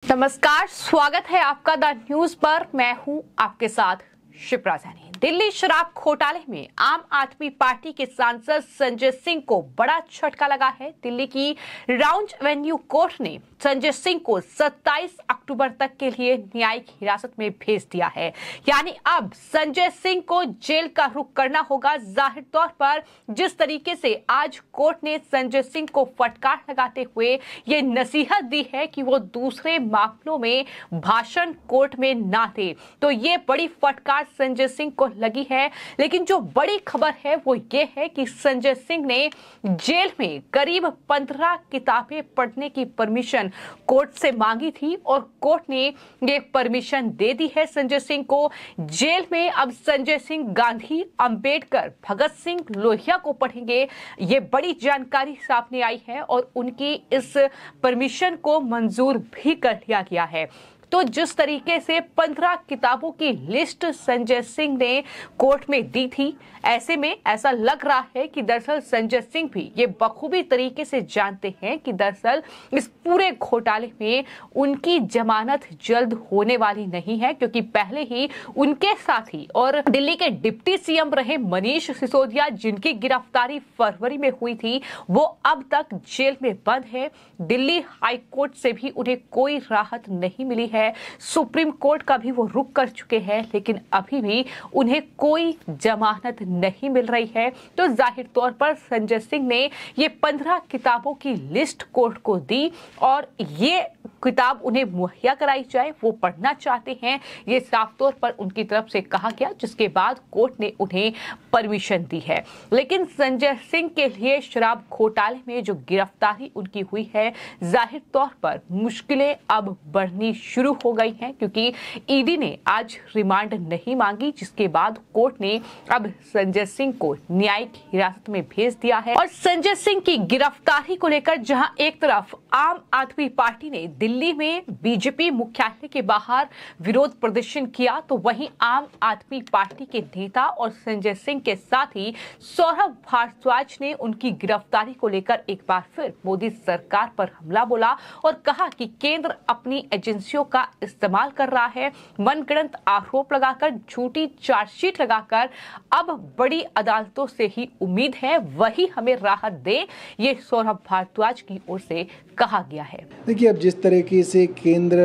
नमस्कार, स्वागत है आपका द न्यूज पर। मैं हूं आपके साथ शिप्रा सैनी। दिल्ली शराब घोटाले में आम आदमी पार्टी के सांसद संजय सिंह को बड़ा झटका लगा है। दिल्ली की राउंड एवेन्यू कोर्ट ने संजय सिंह को 27 अक्टूबर तक के लिए न्यायिक हिरासत में भेज दिया है। यानी अब संजय सिंह को जेल का रुख करना होगा। जाहिर तौर पर जिस तरीके से आज कोर्ट ने संजय सिंह को फटकार लगाते हुए ये नसीहत दी है कि वो दूसरे मामलों में भाषण कोर्ट में ना दे, तो ये बड़ी फटकार संजय सिंह को लगी है। लेकिन जो बड़ी खबर है वो ये है कि संजय सिंह ने जेल में करीब 15 किताबें पढ़ने की परमिशन कोर्ट से मांगी थी और कोर्ट ने ये परमिशन दे दी है संजय सिंह को। जेल में अब संजय सिंह गांधी, अंबेडकर, भगत सिंह, लोहिया को पढ़ेंगे। ये बड़ी जानकारी सामने आई है और उनकी इस परमिशन को मंजूर भी कर लिया गया है। तो जिस तरीके से 15 किताबों की लिस्ट संजय सिंह ने कोर्ट में दी थी, ऐसे में ऐसा लग रहा है कि दरअसल संजय सिंह भी ये बखूबी तरीके से जानते हैं कि दरअसल इस पूरे घोटाले में उनकी जमानत जल्द होने वाली नहीं है, क्योंकि पहले ही उनके साथी और दिल्ली के डिप्टी सीएम रहे मनीष सिसोदिया, जिनकी गिरफ्तारी फरवरी में हुई थी, वो अब तक जेल में बंद है। दिल्ली हाई कोर्ट से भी उन्हें कोई राहत नहीं मिली है। सुप्रीम कोर्ट का भी वो रुख कर चुके हैं, लेकिन अभी भी उन्हें कोई जमानत नहीं मिल रही है। तो जाहिर तौर पर संजय सिंह ने ये 15 किताबों की लिस्ट कोर्ट को दी और ये किताब उन्हें मुहैया कराई जाए, वो पढ़ना चाहते हैं, ये साफ तौर पर उनकी तरफ से कहा गया, जिसके बाद कोर्ट ने उन्हें परमिशन दी है। लेकिन संजय सिंह के लिए शराब घोटाले में जो गिरफ्तारी उनकी हुई है, जाहिर तौर पर मुश्किलें अब बढ़नी शुरू हो गई हैं, क्योंकि ईडी ने आज रिमांड नहीं मांगी, जिसके बाद कोर्ट ने अब संजय सिंह को न्यायिक हिरासत में भेज दिया है। और संजय सिंह की गिरफ्तारी को लेकर जहां एक तरफ आम आदमी पार्टी ने दिल्ली में बीजेपी मुख्यालय के बाहर विरोध प्रदर्शन किया, तो वहीं आम आदमी पार्टी के नेता और संजय सिंह के साथी सौरभ भारद्वाज ने उनकी गिरफ्तारी को लेकर एक बार फिर मोदी सरकार पर हमला बोला और कहा कि केंद्र अपनी एजेंसियों का इस्तेमाल कर रहा है, मनगढ़ंत आरोप लगाकर, झूठी चार्जशीट लगाकर। अब बड़ी अदालतों से ही उम्मीद है वही हमें राहत दे, ये सौरभ भारद्वाज की ओर से कहा गया है। देखिए, अब जिस तरीके से केंद्र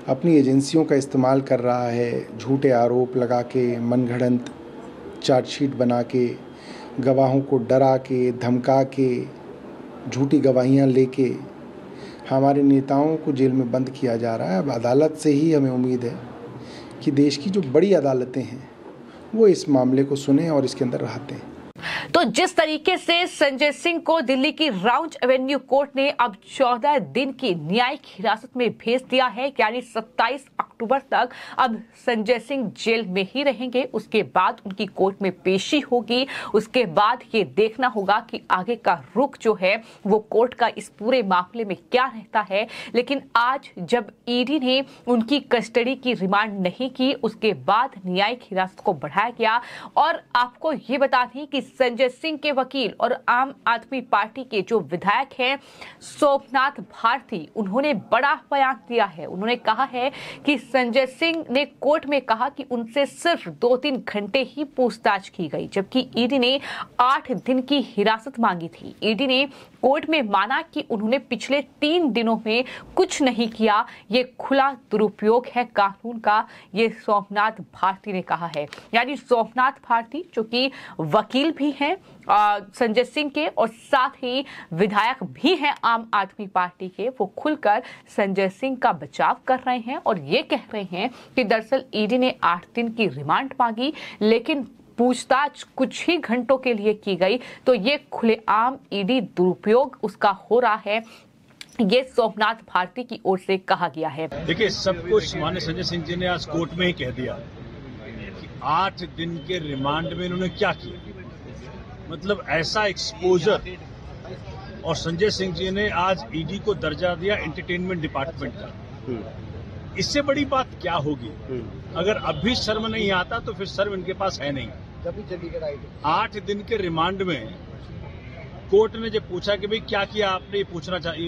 अपनी एजेंसियों का इस्तेमाल कर रहा है, झूठे आरोप लगा के, मनगढ़ंत चार्जशीट बना के, गवाहों को डरा के, धमका के, झूठी गवाहियां लेके हमारे नेताओं को जेल में बंद किया जा रहा है। अब अदालत से ही हमें उम्मीद है कि देश की जो बड़ी अदालतें हैं वो इस मामले को सुने और इसके अंदर राहत दें। तो जिस तरीके से संजय सिंह को दिल्ली की राउंड एवेन्यू कोर्ट ने अब 14 दिन की न्यायिक हिरासत में भेज दिया है, यानी 27 अक्टूबर तक अब संजय सिंह जेल में ही रहेंगे। उसके बाद उनकी कोर्ट में पेशी होगी। उसके बाद ये देखना होगा कि आगे का रुख जो है वो कोर्ट का इस पूरे मामले में क्या रहता है। लेकिन आज जब ईडी ने उनकी कस्टडी की रिमांड नहीं की, उसके बाद न्यायिक हिरासत को बढ़ाया गया। और आपको ये बता दें कि संजय सिंह के वकील और आम आदमी पार्टी के जो विधायक हैं सोमनाथ भारती, उन्होंने बड़ा बयान दिया है। उन्होंने कहा है कि संजय सिंह ने कोर्ट में कहा कि उनसे सिर्फ 2-3 घंटे ही पूछताछ की गई, जबकि ईडी ने 8 दिन की हिरासत मांगी थी। ईडी ने कोर्ट में माना कि उन्होंने पिछले 3 दिनों में कुछ नहीं किया। ये खुला दुरुपयोग है कानून का, ये सोमनाथ भारती ने कहा है। यानी सोमनाथ भारती जो कि वकील भी हैं संजय सिंह के और साथ ही विधायक भी हैं आम आदमी पार्टी के, वो खुलकर संजय सिंह का बचाव कर रहे हैं और ये कह रहे हैं कि दरअसल ईडी ने 8 दिन की रिमांड मांगी, लेकिन पूछताछ कुछ ही घंटों के लिए की गई, तो ये खुलेआम ईडी दुरुपयोग उसका हो रहा है। ये सोमनाथ भारती की ओर से कहा गया है। देखिए, सब कुछ माननीय संजय सिंह जी ने आज कोर्ट में ही कह दिया कि 8 दिन के रिमांड में इन्होंने क्या किया, मतलब ऐसा एक्सपोजर। और संजय सिंह जी ने आज ईडी को दर्जा दिया एंटरटेनमेंट डिपार्टमेंट का। इससे बड़ी बात क्या होगी? अगर अब भी शर्म नहीं आता तो फिर शर्म इनके पास है नहीं। 8 दिन के रिमांड में कोर्ट ने जब पूछा कि भाई क्या किया आपने,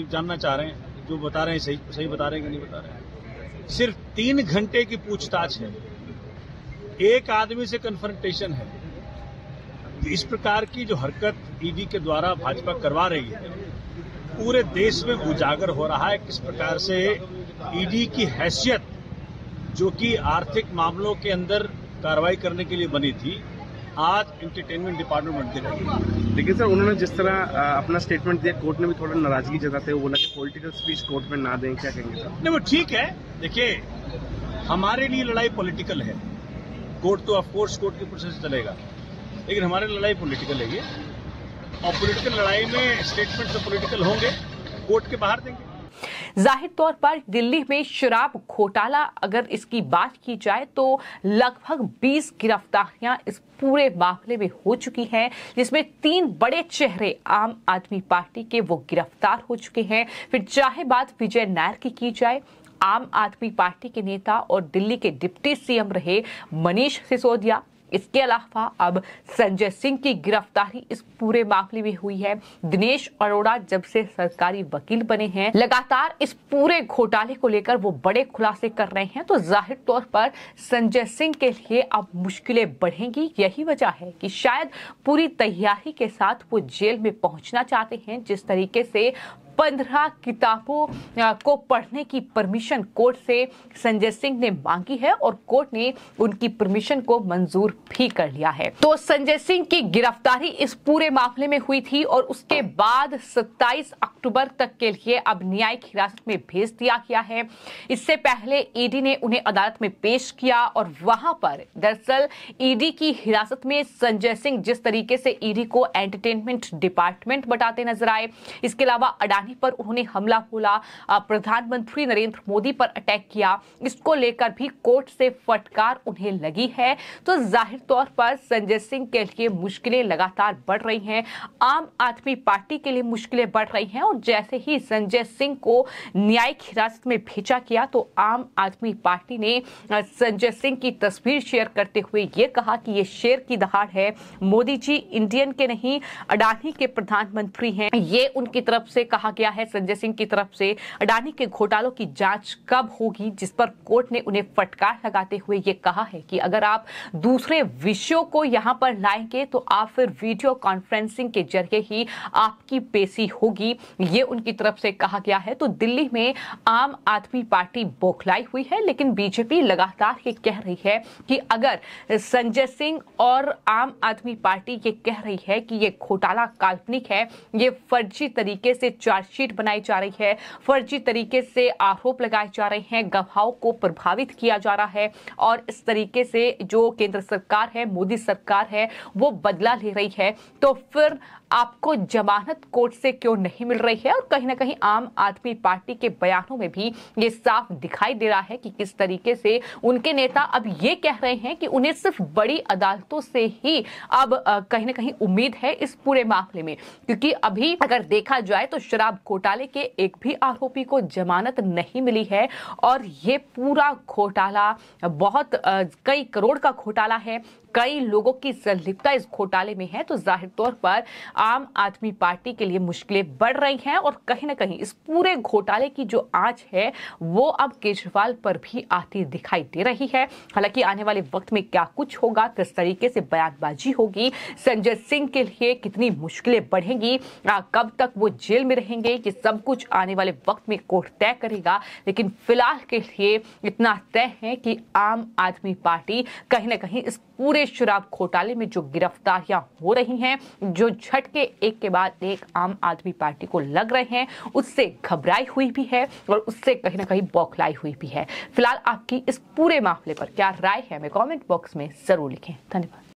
जानना चाह रहे हैं, जो बता रहे हैं सही बता रहे हैं कि नहीं बता रहे हैं। सिर्फ 3 घंटे की पूछताछ है, एक आदमी से कन्फ्रंटेशन है। इस प्रकार की जो हरकत ईडी के द्वारा भाजपा करवा रही है, पूरे देश में उजागर हो रहा है किस प्रकार से ईडी की हैसियत, जो कि आर्थिक मामलों के अंदर कार्रवाई करने के लिए बनी थी, आज एंटरटेनमेंट डिपार्टमेंट बनती रही। लेकिन सर, उन्होंने जिस तरह अपना स्टेटमेंट दिया, कोर्ट ने भी थोड़ा नाराजगी जताते हुए बोला कि पॉलिटिकल स्पीच कोर्ट में ना दें, क्या कहेंगे सर? नहीं, वो ठीक है। देखिए, हमारे लिए लड़ाई पॉलिटिकल है। कोर्ट तो ऑफकोर्स कोर्ट के प्रोसेस चलेगा, लेकिन हमारी लड़ाई पॉलिटिकल है ये, और पॉलिटिकल लड़ाई में स्टेटमेंट तो पॉलिटिकल होंगे, कोर्ट के बाहर देंगे। जाहिर तौर पर दिल्ली में शराब घोटाला, अगर इसकी बात की जाए तो लगभग 20 गिरफ्तारियां इस पूरे मामले में हो चुकी हैं, जिसमें 3 बड़े चेहरे आम आदमी पार्टी के वो गिरफ्तार हो चुके हैं। फिर चाहे बात विजय नायर की जाए, आम आदमी पार्टी के नेता और दिल्ली के डिप्टी सीएम रहे मनीष सिसोदिया, इसके अलावा अब संजय सिंह की गिरफ्तारी इस पूरे मामले में हुई है। दिनेश अरोड़ा जब से सरकारी वकील बने हैं, लगातार इस पूरे घोटाले को लेकर वो बड़े खुलासे कर रहे हैं, तो जाहिर तौर पर संजय सिंह के लिए अब मुश्किलें बढ़ेंगी। यही वजह है कि शायद पूरी तैयारी के साथ वो जेल में पहुंचना चाहते हैं। जिस तरीके से 15 किताबों को पढ़ने की परमिशन कोर्ट से संजय सिंह ने मांगी है और कोर्ट ने उनकी परमिशन को मंजूर भी कर लिया है। तो संजय सिंह की गिरफ्तारी इस पूरे मामले में हुई थी और उसके बाद 27 अक्टूबर तक के लिए अब न्यायिक हिरासत में भेज दिया गया है। इससे पहले ईडी ने उन्हें अदालत में पेश किया और वहां पर दरअसल ईडी की हिरासत में संजय सिंह जिस तरीके से ईडी को एंटरटेनमेंट डिपार्टमेंट बताते नजर आए, इसके अलावा अडानी पर उन्होंने हमला बोला, प्रधानमंत्री नरेंद्र मोदी पर अटैक किया, इसको लेकर भी कोर्ट से फटकार उन्हें लगी है। तो जाहिर तौर पर संजय सिंह के लिए मुश्किलें लगातार बढ़ रही हैं, आम आदमी पार्टी के लिए मुश्किलें बढ़ रही हैं। और जैसे ही संजय सिंह को न्यायिक हिरासत में भेजा गया तो आम आदमी पार्टी ने संजय सिंह की तस्वीर शेयर करते हुए ये कहा कि ये शेर की दहाड़ है, मोदी जी इंडियन के नहीं अडानी के प्रधानमंत्री हैं। ये उनकी तरफ से कहा गया है संजय सिंह की तरफ से। अडानी के घोटालों की जांच कब होगी, जिस पर कोर्ट ने उन्हें फटकार लगाते हुए ये कहा है कि अगर आप दूसरे विषयों को यहां पर लाएंगे तो आप फिर वीडियो कॉन्फ्रेंसिंग के जरिए ही आपकी पेशी होगी, ये उनकी तरफ से कहा गया है। तो दिल्ली में आम आदमी पार्टी बौखलाई हुई है, लेकिन बीजेपी लगातार ये कह रही है कि अगर संजय सिंह और आम आदमी पार्टी ये कह रही है कि ये घोटाला काल्पनिक है, ये फर्जी तरीके से चार्जशीट बनाई जा रही है, फर्जी तरीके से आरोप लगाए जा रहे हैं, गवाहों को प्रभावित किया जा रहा है और इस तरीके से जो केंद्र सरकार है, मोदी सरकार है, वो बदला ले रही है, तो फिर आपको जमानत कोर्ट से क्यों नहीं मिल रही है। और कहीं ना कहीं आम आदमी पार्टी के बयानों में भी ये साफ दिखाई दे रहा है कि किस तरीके से उनके नेता अब ये कह रहे हैं कि उन्हें सिर्फ बड़ी अदालतों से ही अब कहीं ना कहीं उम्मीद है इस पूरे मामले में, क्योंकि अभी अगर देखा जाए तो शराब घोटाले के एक भी आरोपी को जमानत नहीं मिली है और ये पूरा घोटाला बहुत कई करोड़ का घोटाला है, कई लोगों की संलिप्तता इस घोटाले में है। तो जाहिर तौर पर आम आदमी पार्टी के लिए मुश्किलें बढ़ रही हैं और कहीं ना कहीं इस पूरे घोटाले की जो आंच है वो अब केजरीवाल पर भी आती दिखाई दे रही है। हालांकि आने वाले वक्त में क्या कुछ होगा, किस तरीके से बयानबाजी होगी, संजय सिंह के लिए कितनी मुश्किलें बढ़ेंगी, कब तक वो जेल में रहेंगे, ये सब कुछ आने वाले वक्त में कोर्ट तय करेगा। लेकिन फिलहाल के लिए इतना तय है कि आम आदमी पार्टी कहीं ना कहीं इस पूरे शराब घोटाले में जो गिरफ्तारियां हो रही हैं, जो झटके एक के बाद एक आम आदमी पार्टी को लग रहे हैं, उससे घबराई हुई भी है और उससे कहीं ना कहीं बौखलाई हुई भी है। फिलहाल आपकी इस पूरे मामले पर क्या राय है, हमें कमेंट बॉक्स में जरूर लिखें। धन्यवाद।